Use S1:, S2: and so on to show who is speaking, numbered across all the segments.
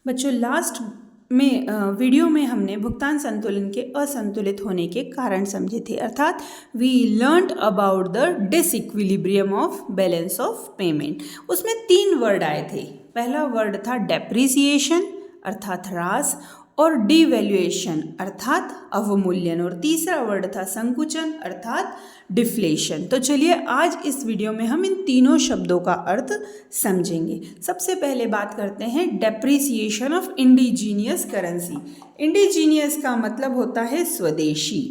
S1: बच्चों लास्ट में वीडियो में हमने भुगतान संतुलन के असंतुलित होने के कारण समझे थे, अर्थात we learned about the disequilibrium of balance of payment. उसमें 3 वर्ड आए थे। पहला वर्ड था डेप्रिसिएशन अर्थात ह्रास, और डिवैल्यूएशन अर्थात अवमूल्यन, और तीसरा वर्ड था संकुचन अर्थात डिफ्लेशन। तो चलिए आज इस वीडियो में हम इन तीनों शब्दों का अर्थ समझेंगे। सबसे पहले बात करते हैं depreciation of indigenous currency. Indigenous का मतलब होता है स्वदेशी।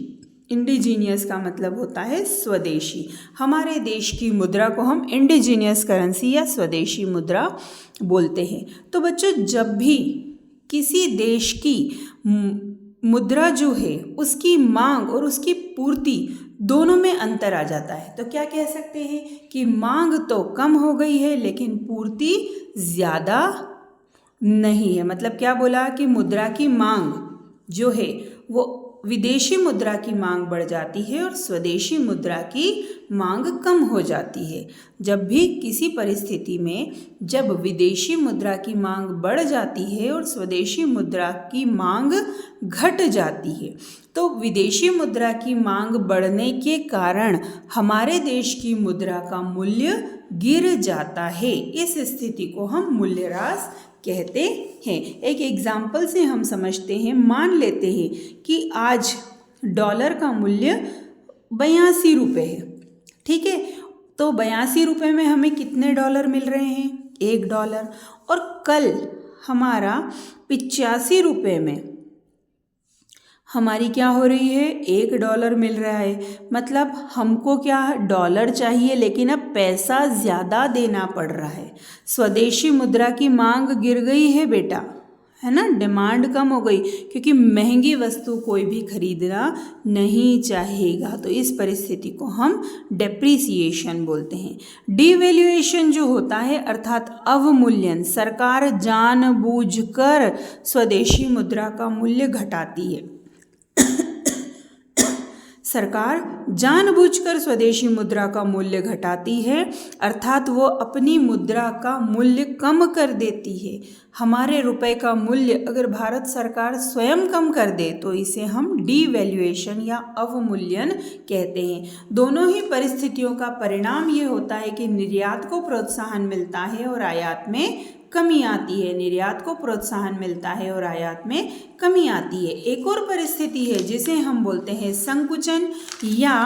S1: इंडिजीनियस का मतलब होता है स्वदेशी। हमारे देश की मुद्रा को हम इंडिजीनियस करेंसी या स्वदेशी मुद्रा बोलते हैं। तो बच्चों जब भी किसी देश की मुद्रा जो है उसकी मांग और उसकी पूर्ति दोनों में अंतर आ जाता है तो क्या कह सकते हैं कि मांग तो कम हो गई है लेकिन पूर्ति ज़्यादा नहीं है। मतलब क्या बोला कि मुद्रा की मांग जो है वो विदेशी मुद्रा की मांग बढ़ जाती है और स्वदेशी मुद्रा की मांग कम हो जाती है। जब भी किसी परिस्थिति में जब विदेशी मुद्रा की मांग बढ़ जाती है और स्वदेशी मुद्रा की मांग घट जाती है तो विदेशी मुद्रा की मांग बढ़ने के कारण हमारे देश की मुद्रा का मूल्य गिर जाता है। इस स्थिति को हम मूल्यह्रास कहते हैं। एक एग्जाम्पल से हम समझते हैं। मान लेते हैं कि आज डॉलर का मूल्य 82 रुपये है, ठीक है। तो 82 रुपये में हमें कितने डॉलर मिल रहे हैं? 1 डॉलर। और कल हमारा 85 रुपये में हमारी क्या हो रही है? 1 डॉलर मिल रहा है। मतलब हमको क्या डॉलर चाहिए लेकिन अब पैसा ज़्यादा देना पड़ रहा है। स्वदेशी मुद्रा की मांग गिर गई है बेटा, है ना, डिमांड कम हो गई क्योंकि महंगी वस्तु कोई भी खरीदना नहीं चाहेगा। तो इस परिस्थिति को हम डेप्रिसिएशन बोलते हैं। डिवैल्यूएशन जो होता है अर्थात अवमूल्यन, सरकार जानबूझकर स्वदेशी मुद्रा का मूल्य घटाती है। सरकार जानबूझकर स्वदेशी मुद्रा का मूल्य घटाती है अर्थात वो अपनी मुद्रा का मूल्य कम कर देती है। हमारे रुपए का मूल्य अगर भारत सरकार स्वयं कम कर दे तो इसे हम डिवैल्यूएशन या अवमूल्यन कहते हैं। दोनों ही परिस्थितियों का परिणाम ये होता है कि निर्यात को प्रोत्साहन मिलता है और आयात में कमी आती है। निर्यात को प्रोत्साहन मिलता है और आयात में कमी आती है। एक और परिस्थिति है जिसे हम बोलते हैं संकुचन या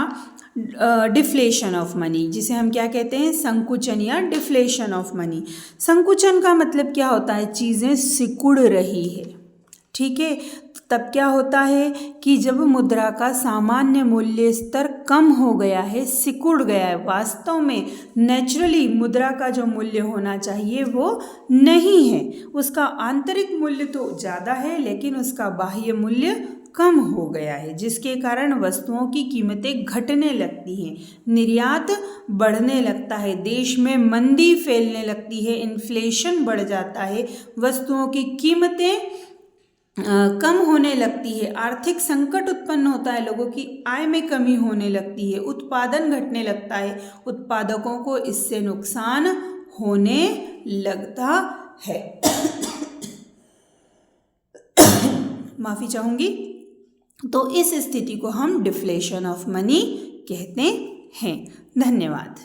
S1: डिफ्लेशन ऑफ मनी, जिसे हम क्या कहते हैं? संकुचन या डिफ्लेशन ऑफ मनी। संकुचन का मतलब क्या होता है? चीज़ें सिकुड़ रही है, ठीक है। तब क्या होता है कि जब मुद्रा का सामान्य मूल्य स्तर कम हो गया है, सिकुड़ गया है, वास्तव में नेचुरली मुद्रा का जो मूल्य होना चाहिए वो नहीं है। उसका आंतरिक मूल्य तो ज़्यादा है लेकिन उसका बाह्य मूल्य कम हो गया है, जिसके कारण वस्तुओं की कीमतें घटने लगती हैं, निर्यात बढ़ने लगता है, देश में मंदी फैलने लगती है, इन्फ्लेशन बढ़ जाता है, वस्तुओं की कीमतें कम होने लगती है, आर्थिक संकट उत्पन्न होता है, लोगों की आय में कमी होने लगती है, उत्पादन घटने लगता है, उत्पादकों को इससे नुकसान होने लगता है। माफ़ी चाहूँगी। तो इस स्थिति को हम डिफ्लेशन ऑफ मनी कहते हैं। धन्यवाद।